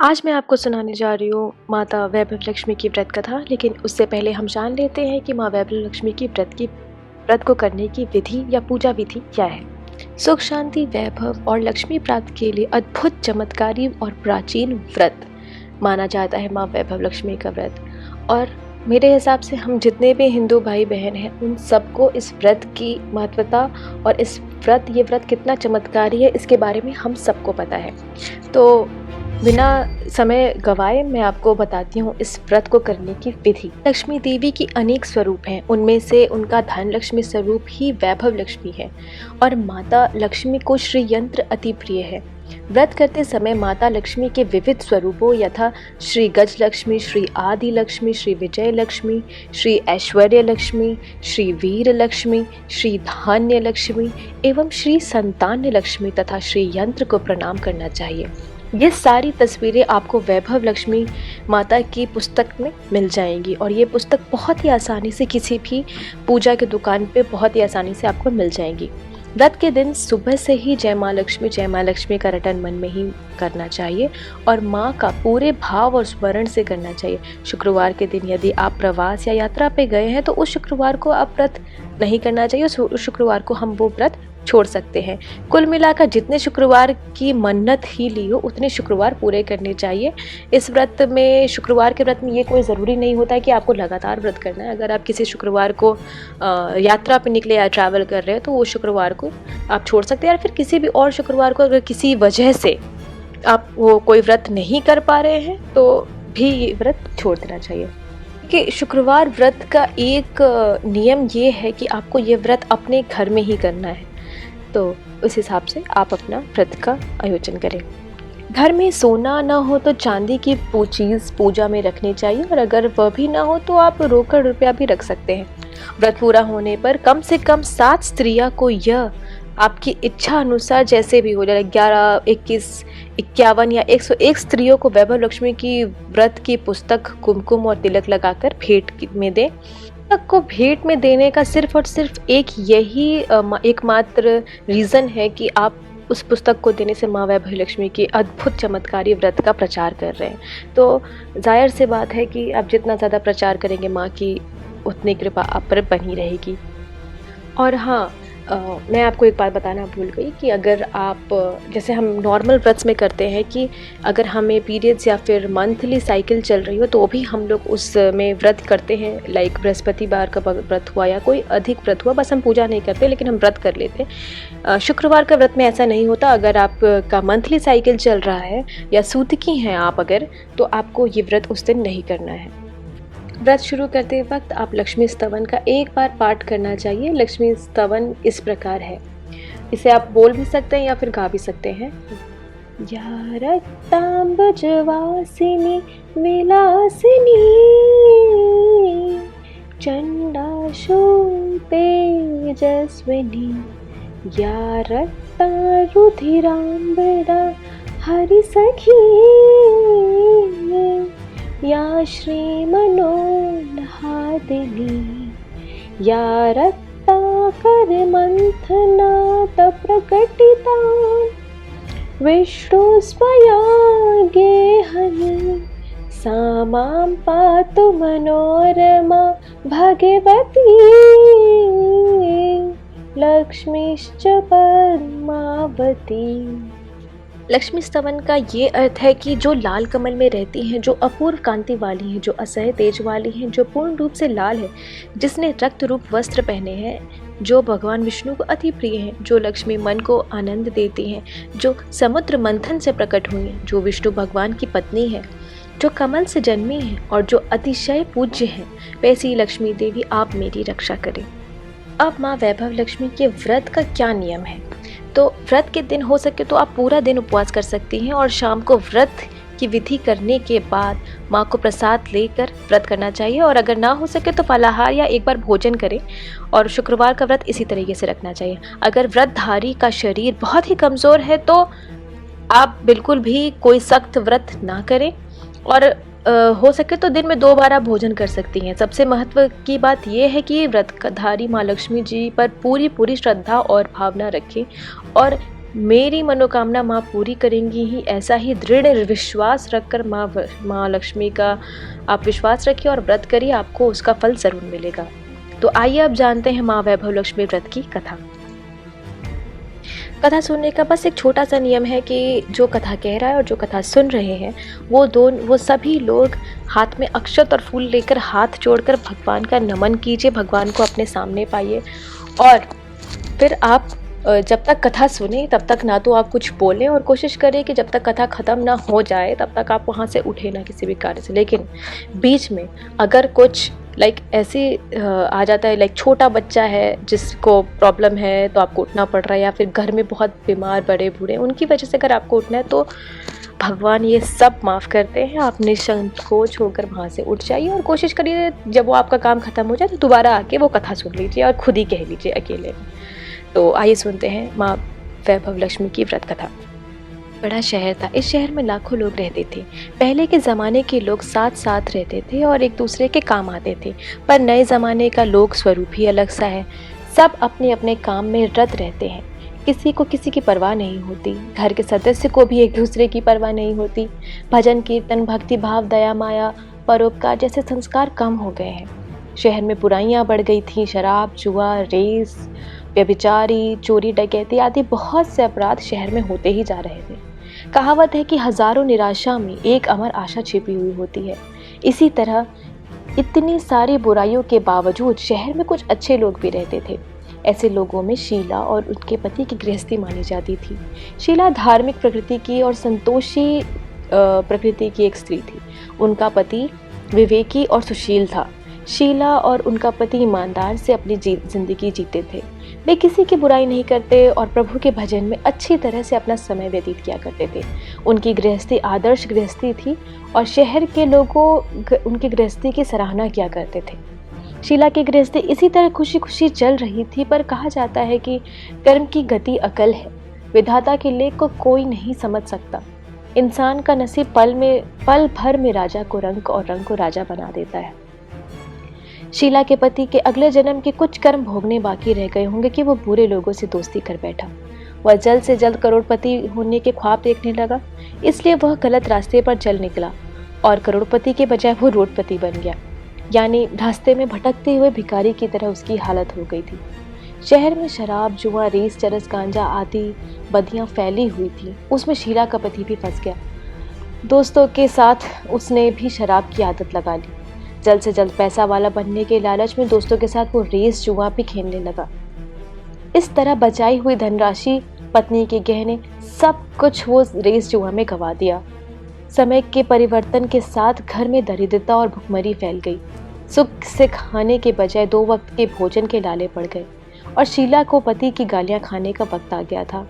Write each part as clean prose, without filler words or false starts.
आज मैं आपको सुनाने जा रही हूँ माता वैभव लक्ष्मी की व्रत कथा। लेकिन उससे पहले हम जान लेते हैं कि माँ वैभव लक्ष्मी की व्रत को करने की विधि या पूजा विधि क्या है। सुख, शांति, वैभव और लक्ष्मी प्राप्ति के लिए अद्भुत, चमत्कारी और प्राचीन व्रत माना जाता है माँ वैभव लक्ष्मी का व्रत। और मेरे हिसाब से हम जितने भी हिंदू भाई बहन हैं उन सबको इस व्रत की महत्वता और ये व्रत कितना चमत्कारी है इसके बारे में हम सबको पता है। तो बिना समय गवाए मैं आपको बताती हूँ इस व्रत को करने की विधि। लक्ष्मी देवी की अनेक स्वरूप हैं, उनमें से उनका धन लक्ष्मी स्वरूप ही वैभव लक्ष्मी है और माता लक्ष्मी को श्री यंत्र अति प्रिय है। व्रत करते समय माता लक्ष्मी के विविध स्वरूपों यथा श्री गज लक्ष्मी, श्री आदि लक्ष्मी, श्री विजय लक्ष्मी, श्री ऐश्वर्य लक्ष्मी, श्री वीर लक्ष्मी, श्री धान्य लक्ष्मी एवं श्री संतान्य लक्ष्मी तथा श्री यंत्र को प्रणाम करना चाहिए। ये सारी तस्वीरें आपको वैभव लक्ष्मी माता की पुस्तक में मिल जाएंगी और ये पुस्तक बहुत ही आसानी से किसी भी पूजा की दुकान पे बहुत ही आसानी से आपको मिल जाएंगी। व्रत के दिन सुबह से ही जय माँ लक्ष्मी का रटन मन में ही करना चाहिए और माँ का पूरे भाव और स्मरण से करना चाहिए। शुक्रवार के दिन यदि आप प्रवास या यात्रा पे गए हैं तो उस शुक्रवार को आप व्रत नहीं करना चाहिए, उस शुक्रवार को हम वो व्रत छोड़ सकते हैं। कुल मिलाकर जितने शुक्रवार की मन्नत ही ली हो उतने शुक्रवार पूरे करने चाहिए। इस व्रत में, शुक्रवार के व्रत में ये कोई ज़रूरी नहीं होता है कि आपको लगातार व्रत करना है। अगर आप किसी शुक्रवार को यात्रा पे निकले या ट्रैवल कर रहे हैं तो वो शुक्रवार को आप छोड़ सकते हैं, या फिर किसी भी और शुक्रवार को अगर किसी वजह से आप वो कोई व्रत नहीं कर पा रहे हैं तो भी ये व्रत छोड़ देना चाहिए। कि शुक्रवार व्रत का एक नियम ये है कि आपको ये व्रत अपने घर में ही करना है, तो उस हिसाब से आप अपना व्रत का आयोजन करें। घर में सोना ना हो तो चांदी की चीज़ पूजा में रखनी चाहिए और अगर वह भी ना हो तो आप रोकड़ रुपया भी रख सकते हैं। व्रत पूरा होने पर कम से कम 7 स्त्रियां को यह आपकी इच्छा अनुसार जैसे भी हो जाए 11, 21, 51 या 101 स्त्रियों को वैभव लक्ष्मी की व्रत की पुस्तक, कुमकुम और तिलक लगाकर भेंट में दें। पुस्तक को भेंट में देने का सिर्फ और सिर्फ यही एकमात्र रीज़न है कि आप उस पुस्तक को देने से माँ वैभव लक्ष्मी की अद्भुत चमत्कारी व्रत का प्रचार कर रहे हैं। तो जाहिर सी बात है कि आप जितना ज़्यादा प्रचार करेंगे माँ की उतनी कृपा आप पर बनी रहेगी। और हाँ, मैं आपको एक बात बताना भूल गई कि अगर आप, जैसे हम नॉर्मल व्रत में करते हैं कि अगर हमें पीरियड्स या फिर मंथली साइकिल चल रही हो तो भी हम लोग उसमें व्रत करते हैं। लाइक बृहस्पतिवार का व्रत हुआ या कोई अधिक व्रत हुआ, बस हम पूजा नहीं करते लेकिन हम व्रत कर लेते हैं। शुक्रवार का व्रत में ऐसा नहीं होता। अगर आपका मंथली साइकिल चल रहा है या सूतकी हैं आप अगर, तो आपको ये व्रत उस दिन नहीं करना है। व्रत शुरू करते वक्त आप लक्ष्मी स्तवन का एक बार पाठ करना चाहिए। लक्ष्मी स्तवन इस प्रकार है, इसे आप बोल भी सकते हैं या फिर गा भी सकते हैं। या रक्तांबुजवासिनी विलासिनी चंडाशू तेजस्विनी या रक्तारुधिरांबरा हरिसखी या श्री मनोल्हादिनी या रक्ताकर मंथनात प्रकटिता विष्णु स्वया गेहनी सा मां पातु मनोरमा भगवती लक्ष्मीश्च पद्मावती। लक्ष्मी स्तवन का ये अर्थ है कि जो लाल कमल में रहती हैं, जो अपूर्व कांति वाली हैं, जो असह्य तेज वाली हैं, जो पूर्ण रूप से लाल है, जिसने रक्त रूप वस्त्र पहने हैं, जो भगवान विष्णु को अति प्रिय हैं, जो लक्ष्मी मन को आनंद देती हैं, जो समुद्र मंथन से प्रकट हुई हैं, जो विष्णु भगवान की पत्नी है, जो कमल से जन्मी हैं और जो अतिशय पूज्य हैं, वैसी लक्ष्मी देवी आप मेरी रक्षा करें। अब माँ वैभव लक्ष्मी के व्रत का क्या नियम है? तो व्रत के दिन हो सके तो आप पूरा दिन उपवास कर सकती हैं और शाम को व्रत की विधि करने के बाद माँ को प्रसाद लेकर व्रत करना चाहिए। और अगर ना हो सके तो फलाहार या एक बार भोजन करें और शुक्रवार का व्रत इसी तरीके से रखना चाहिए। अगर व्रतधारी का शरीर बहुत ही कमज़ोर है तो आप बिल्कुल भी कोई सख्त व्रत ना करें और हो सके तो दिन में 2 बार आप भोजन कर सकती हैं। सबसे महत्व की बात यह है कि व्रतधारी माँ लक्ष्मी जी पर पूरी श्रद्धा और भावना रखें और मेरी मनोकामना माँ पूरी करेंगी ही, ऐसा ही दृढ़ विश्वास रखकर माँ लक्ष्मी का आप विश्वास रखिए और व्रत करिए, आपको उसका फल ज़रूर मिलेगा। तो आइए अब जानते हैं माँ वैभव लक्ष्मी व्रत की कथा। कथा सुनने का बस एक छोटा सा नियम है कि जो कथा कह रहा है और जो कथा सुन रहे हैं वो सभी लोग हाथ में अक्षत और फूल लेकर हाथ जोड़कर भगवान का नमन कीजिए, भगवान को अपने सामने पाइए और फिर आप जब तक कथा सुने तब तक ना तो आप कुछ बोलें और कोशिश करें कि जब तक कथा ख़त्म ना हो जाए तब तक आप वहाँ से उठे ना किसी भी कार्य से। लेकिन बीच में अगर कुछ ऐसे आ जाता है, छोटा बच्चा है जिसको प्रॉब्लम है तो आपको उठना पड़ रहा है, या फिर घर में बहुत बीमार बड़े बूढ़े उनकी वजह से अगर आपको उठना है तो भगवान ये सब माफ़ करते हैं। आप निसंकोच होकर वहाँ से उठ जाइए और कोशिश करिए जब वो आपका काम ख़त्म हो जाए तो दोबारा आके वो कथा सुन लीजिए और खुद ही कह लीजिए अकेले में। तो आइए सुनते हैं माँ वैभव लक्ष्मी की व्रत कथा। बड़ा शहर था, इस शहर में लाखों लोग रहते थे। पहले के ज़माने के लोग साथ साथ रहते थे और एक दूसरे के काम आते थे, पर नए ज़माने का लोक स्वरूप ही अलग सा है। सब अपने अपने काम में रत रहते हैं, किसी को किसी की परवाह नहीं होती, घर के सदस्य को भी एक दूसरे की परवाह नहीं होती। भजन कीर्तन, भक्ति भाव, दया माया, परोपकार जैसे संस्कार कम हो गए हैं। शहर में बुराइयां बढ़ गई थी, शराब, जुआ, रेस, व्यभिचारी, चोरी, डकैती आदि बहुत से अपराध शहर में होते ही जा रहे थे। कहावत है कि हजारों निराशा में एक अमर आशा छिपी हुई होती है। इसी तरह इतनी सारी बुराइयों के बावजूद शहर में कुछ अच्छे लोग भी रहते थे। ऐसे लोगों में शीला और उनके पति की गृहस्थी मानी जाती थी। शीला धार्मिक प्रकृति की और संतोषी प्रकृति की एक स्त्री थी। उनका पति विवेकी और सुशील था। शीला और उनका पति ईमानदार से अपनी जिंदगी जीते थे। वे किसी की बुराई नहीं करते और प्रभु के भजन में अच्छी तरह से अपना समय व्यतीत किया करते थे। उनकी गृहस्थी आदर्श गृहस्थी थी और शहर के लोगों उनकी गृहस्थी की सराहना किया करते थे। शीला की गृहस्थी इसी तरह खुशी खुशी चल रही थी, पर कहा जाता है कि कर्म की गति अकल है, विधाता के लेख को कोई नहीं समझ सकता। इंसान का नसीब पल भर में राजा को रंक और रंक को राजा बना देता है। शीला के पति के अगले जन्म के कुछ कर्म भोगने बाकी रह गए होंगे कि वो बुरे लोगों से दोस्ती कर बैठा। वह जल्द से जल्द करोड़पति होने के ख्वाब देखने लगा, इसलिए वह गलत रास्ते पर चल निकला और करोड़पति के बजाय वो रोडपति बन गया। यानी रास्ते में भटकते हुए भिखारी की तरह उसकी हालत हो गई थी। शहर में शराब, जुआ, रेस, चरस, गांजा आदि बदियां फैली हुई थी। उसमें शीला का पति भी फंस गया। दोस्तों के साथ उसने भी शराब की आदत लगा ली। जल्द से जल्द पैसा वाला बनने के लालच में दोस्तों के साथ वो रेस जुआ भी खेलने लगा। इस तरह बचाई हुई धनराशि, पत्नी के गहने, सब कुछ वो रेस जुआ में गंवा दिया। समय के परिवर्तन के साथ घर में दरिद्रता और भुखमरी फैल गई। सुख से खाने के बजाय 2 वक्त के भोजन के लाले पड़ गए और शीला को पति की गालियां खाने का वक्त आ गया था।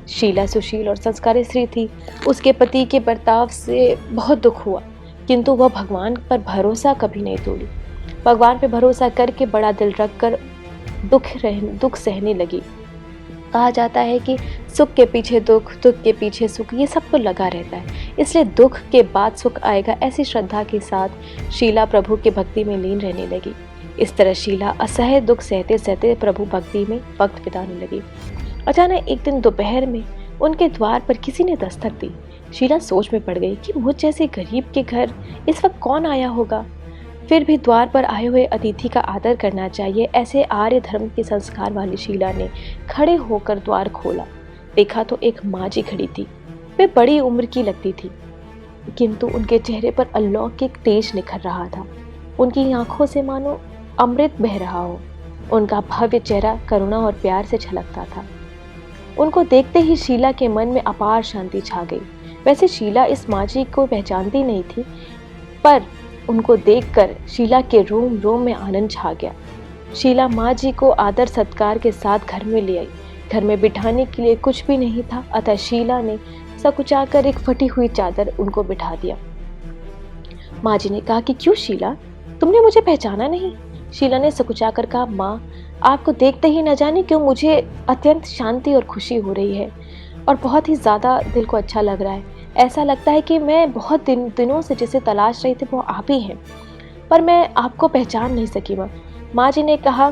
शीला सुशील और संस्कारी स्त्री थी। उसके पति के बर्ताव से बहुत दुख हुआ, किंतु वह भगवान पर भरोसा कभी नहीं तोड़ी। भगवान पर भरोसा करके बड़ा दिल रखकर दुख सहने लगी। कहा जाता है कि सुख के पीछे दुख, दुख के पीछे सुख, ये सब तो लगा रहता है, इसलिए दुख के बाद सुख आएगा, ऐसी श्रद्धा के साथ शीला प्रभु के भक्ति में लीन रहने लगी। इस तरह शीला असह्य दुख सहते सहते प्रभु भक्ति में वक्त बिताने लगी। अचानक एक दिन दोपहर में उनके द्वार पर किसी ने दस्तक दी। शीला सोच में पड़ गई कि मुझ जैसे गरीब के घर इस वक्त कौन आया होगा। फिर भी द्वार पर आए हुए अतिथि का आदर करना चाहिए, ऐसे आर्य धर्म के संस्कार वाली शीला ने खड़े होकर द्वार खोला। देखा तो एक माँ जी खड़ी थी। वे बड़ी उम्र की लगती थी, किंतु उनके चेहरे पर अलौकिक तेज निखर रहा था। उनकी आंखों से मानो अमृत बह रहा हो। उनका भव्य चेहरा करुणा और प्यार से झलकता था। उनको देखते ही शीला के मन में अपार शांति छा गई। वैसे शीला इस माँ जी को पहचानती नहीं थी, पर उनको देखकर शीला के रोम रोम में आनंद छा गया। शीला माँ जी को आदर सत्कार के साथ घर में ले आई। घर में बिठाने के लिए कुछ भी नहीं था, अतः शीला ने सकुचाकर एक फटी हुई चादर उनको बिठा दिया। माँ जी ने कहा कि क्यों शीला, तुमने मुझे पहचाना नहीं? शीला ने सकुचाकर कहा, माँ, आपको देखते ही न जाने क्यों मुझे अत्यंत शांति और खुशी हो रही है और बहुत ही ज़्यादा दिल को अच्छा लग रहा है। ऐसा लगता है कि मैं बहुत दिनों से जिसे तलाश रही थी वो आप ही हैं, पर मैं आपको पहचान नहीं सकी। माँ जी ने कहा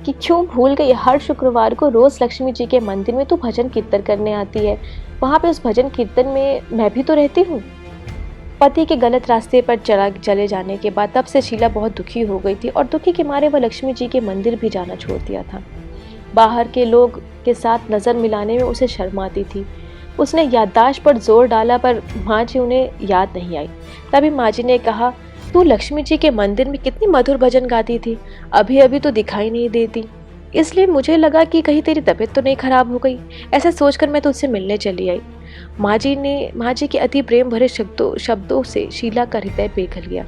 कि क्यों भूल गई, हर शुक्रवार को रोज लक्ष्मी जी के मंदिर में तू भजन कीर्तन करने आती है, वहां पे उस भजन कीर्तन में मैं भी तो रहती हूँ। पति के गलत रास्ते पर चले जाने के बाद तब से शीला बहुत दुखी हो गई थी और दुखी के मारे वह लक्ष्मी जी के मंदिर भी जाना छोड़ दिया था। बाहर के लोग के साथ नजर मिलाने में उसे शर्म आती थी। उसने याददाश्त पर जोर डाला पर माँ जी उन्हें याद नहीं आई। तभी माँ जी ने कहा, तू लक्ष्मी जी के मंदिर में कितनी मधुर भजन गाती थी, अभी अभी तो दिखाई नहीं देती, इसलिए मुझे लगा कि कहीं तेरी तबीयत तो नहीं खराब हो गई। ऐसा सोचकर मैं तुझसे मिलने चली आई। माँ जी के अति प्रेम भरे शब्दों से शीला का हृदय पिघल गया।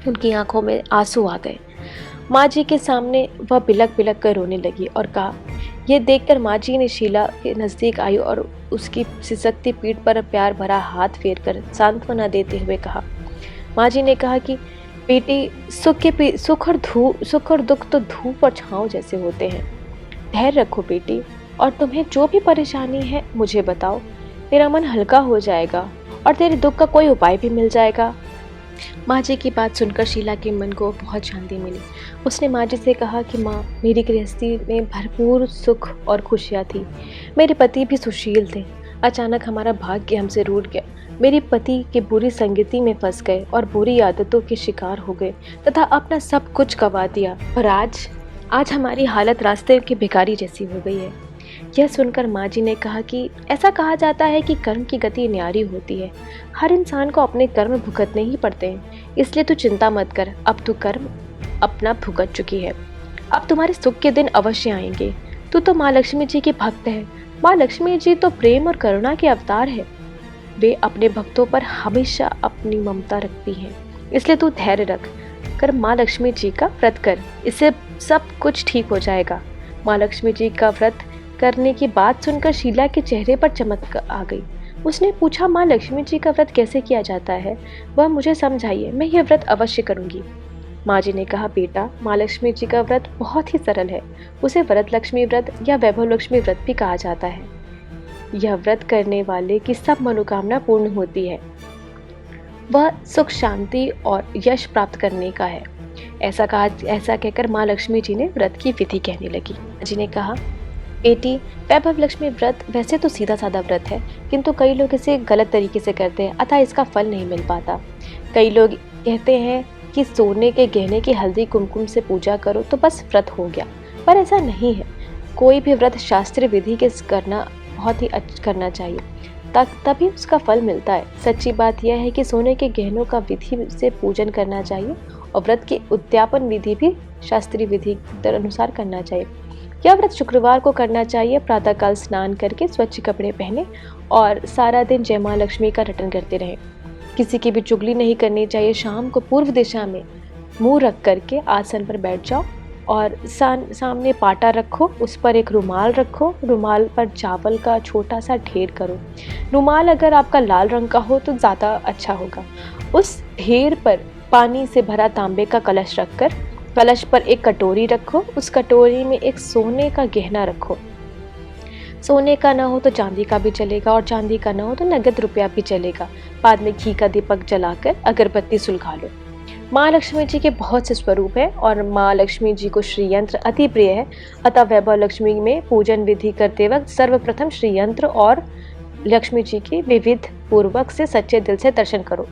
उनकी आंखों में आंसू आ गए। माँ जी के सामने वह बिलक बिलक कर रोने लगी और कहा, यह देखकर माँ जी ने शीला के नजदीक आई और उसकी सिसकती पीठ पर प्यार भरा हाथ फेर कर सांत्वना देते हुए कहा। माँ जी ने कहा कि बेटी, सुख और दुख तो धूप और छांव जैसे होते हैं। धैर्य रखो बेटी, और तुम्हें जो भी परेशानी है मुझे बताओ, तेरा मन हल्का हो जाएगा और तेरे दुख का कोई उपाय भी मिल जाएगा। माँ जी की बात सुनकर शीला के मन को बहुत शांति मिली। उसने माँ जी से कहा कि माँ, मेरी गृहस्थी में भरपूर सुख और खुशियाँ थी। मेरे पति भी सुशील थे। अचानक हमारा भाग्य हमसे रूठ गया। मेरे पति की बुरी संगति में फंस गए और बुरी आदतों के शिकार हो गए तथा अपना सब कुछ गंवा दिया। और आज हमारी हालत रास्ते की भिखारी जैसी हो गई है। यह सुनकर माँ जी ने कहा कि ऐसा कहा जाता है कि कर्म की गति न्यारी होती है। हर इंसान को अपने कर्म भुगतने ही पड़ते हैं, इसलिए तू चिंता मत कर। अब तू कर्म अपना भुगत चुकी है, अब तुम्हारे सुख के दिन अवश्य आएंगे। तू तो माँ लक्ष्मी जी की भक्त है। माँ लक्ष्मी जी तो प्रेम और करुणा के अवतार है। वे अपने भक्तों पर हमेशा अपनी ममता रखती हैं, इसलिए तू धैर्य रख कर माँ लक्ष्मी जी का व्रत कर, इससे सब कुछ ठीक हो जाएगा। माँ लक्ष्मी जी का व्रत करने की बात सुनकर शीला के चेहरे पर चमक आ गई। उसने पूछा, माँ लक्ष्मी जी का व्रत कैसे किया जाता है, वह मुझे समझाइए, मैं यह व्रत अवश्य करूंगी। माँ जी ने कहा, बेटा, माँ लक्ष्मी जी का व्रत बहुत ही सरल है। उसे व्रत लक्ष्मी व्रत या वैभव लक्ष्मी व्रत भी कहा जाता है। यह व्रत करने वाले की सब मनोकामना पूर्ण होती है। वह सुख, शांति और यश प्राप्त करने का है। ऐसा कहकर माँ लक्ष्मी जी ने व्रत की विधि कहने लगी। माँ जी ने कहा, बेटी, वैभव लक्ष्मी व्रत वैसे तो सीधा साधा व्रत है, किंतु कई लोग इसे गलत तरीके से करते हैं, अतः इसका फल नहीं मिल पाता। कई लोग कहते हैं कि सोने के गहने की हल्दी कुमकुम से पूजा करो तो बस व्रत हो गया, पर ऐसा नहीं है। कोई भी व्रत शास्त्रीय विधि के करना बहुत ही करना चाहिए, तभी उसका फल मिलता है। सच्ची बात यह है कि सोने के गहनों का विधि से पूजन करना चाहिए और व्रत की उद्यापन विधि भी शास्त्रीय विधि के अनुसार करना चाहिए। यह व्रत शुक्रवार को करना चाहिए। प्रातःकाल स्नान करके स्वच्छ कपड़े पहने और सारा दिन जय माँ लक्ष्मी का रटन करते रहें। किसी की भी चुगली नहीं करनी चाहिए। शाम को पूर्व दिशा में मुंह रख करके आसन पर बैठ जाओ और सामने पाटा रखो, उस पर एक रुमाल रखो, रुमाल पर चावल का छोटा सा ढेर करो। रुमाल अगर आपका लाल रंग का हो तो ज़्यादा अच्छा होगा। उस ढेर पर पानी से भरा तांबे का कलश रखकर कलश पर एक कटोरी रखो, उस कटोरी में एक सोने का गहना रखो। सोने का ना हो तो चांदी का भी चलेगा और चांदी का ना हो तो नगद रुपया भी चलेगा। बाद में घी का दीपक जलाकर अगरबत्ती सुलगा लो। माँ लक्ष्मी जी के बहुत से स्वरूप है और माँ लक्ष्मी जी को श्री यंत्र अति प्रिय है, अतः वैभव लक्ष्मी में पूजन विधि करते वक्त सर्वप्रथम श्री यंत्र और लक्ष्मी जी की विविध पूर्वक से सच्चे दिल से दर्शन करो।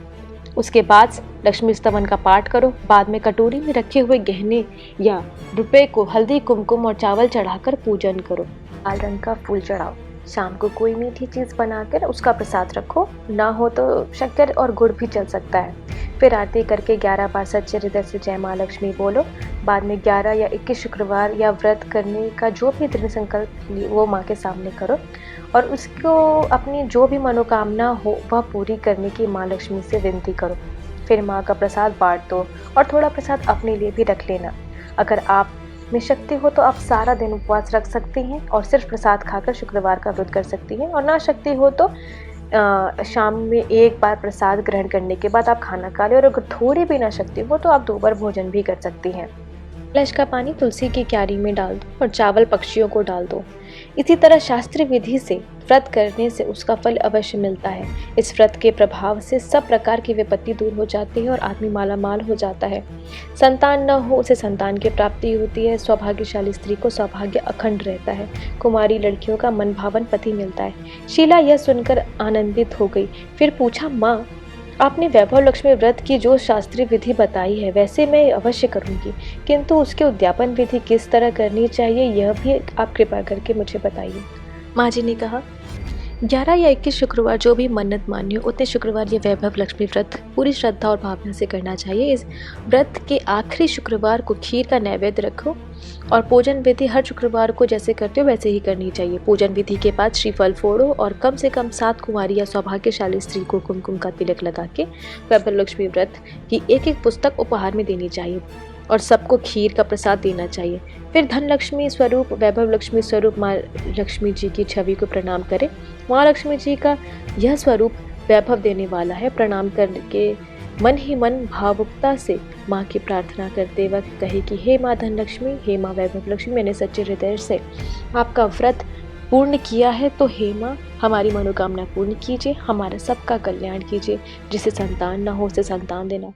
उसके बाद लक्ष्मी स्तवन का पाठ करो। बाद में कटोरी में रखे हुए गहने या रुपए को हल्दी कुमकुम और चावल चढ़ाकर पूजन करो। लाल रंग का फूल चढ़ाओ। शाम को कोई मीठी चीज़ बनाकर उसका प्रसाद रखो, ना हो तो शक्कर और गुड़ भी चल सकता है। फिर आरती करके 11 बार सच्चे हृदय से जय माँ लक्ष्मी बोलो। बाद में 11 या 21 शुक्रवार या व्रत करने का जो भी दृढ़ संकल्प वो माँ के सामने करो और उसको अपनी जो भी मनोकामना हो वह पूरी करने की माँ लक्ष्मी से विनती करो। फिर माँ का प्रसाद बांट दो और थोड़ा प्रसाद अपने लिए भी रख लेना। अगर आप में शक्ति हो तो आप सारा दिन उपवास रख सकती हैं और सिर्फ प्रसाद खाकर शुक्रवार का व्रत कर सकती हैं, और ना शक्ति हो तो शाम में एक बार प्रसाद ग्रहण करने के बाद आप खाना खा लें, और अगर थोड़ी भी ना शक्ति हो तो आप 2 बार भोजन भी कर सकती हैं। कलश का पानी तुलसी की क्यारी में डाल दो और चावल पक्षियों को डाल दो। इसी तरह शास्त्रीय विधि से व्रत करने से उसका फल अवश्य मिलता है। इस व्रत के प्रभाव से सब प्रकार की विपत्ति दूर हो जाती है और आदमी मालामाल हो जाता है। संतान न हो उसे संतान की प्राप्ति होती है। सौभाग्यशाली स्त्री को सौभाग्य अखंड रहता है। कुमारी लड़कियों का मन भावन पति मिलता है। शीला यह सुनकर आनंदित हो गई। फिर पूछा, माँ, आपने वैभव लक्ष्मी व्रत की जो शास्त्रीय विधि बताई है वैसे मैं अवश्य करूंगी, किंतु उसके उद्यापन विधि किस तरह करनी चाहिए यह भी आप कृपा करके मुझे बताइए। माँ जी ने कहा, 11 या 21 शुक्रवार जो भी मन्नत मान्य हो उतने शुक्रवार ये वैभव लक्ष्मी व्रत पूरी श्रद्धा और भावना से करना चाहिए। इस व्रत के आखिरी शुक्रवार को खीर का नैवेद्य रखो और पूजन विधि हर शुक्रवार को जैसे करते हो वैसे ही करनी चाहिए। पूजन विधि के बाद श्रीफल फोड़ो और कम से कम 7 कुंवारी या सौभाग्यशाली स्त्री को कुमकुम का तिलक लगा के वैभव लक्ष्मी व्रत की एक पुस्तक उपहार में देनी चाहिए और सबको खीर का प्रसाद देना चाहिए। फिर धन लक्ष्मी स्वरूप वैभव लक्ष्मी स्वरूप माँ लक्ष्मी जी की छवि को प्रणाम करें। माँ लक्ष्मी जी का यह स्वरूप वैभव देने वाला है। प्रणाम करके मन ही मन भावुकता से माँ की प्रार्थना करते वक्त कहे कि हे माँ धन लक्ष्मी, हे माँ वैभव लक्ष्मी, मैंने सच्चे हृदय से आपका व्रत पूर्ण किया है, तो हे माँ हमारी मनोकामना पूर्ण कीजिए, हमारा सबका कल्याण कीजिए। जिसे संतान न हो उसे संतान देना,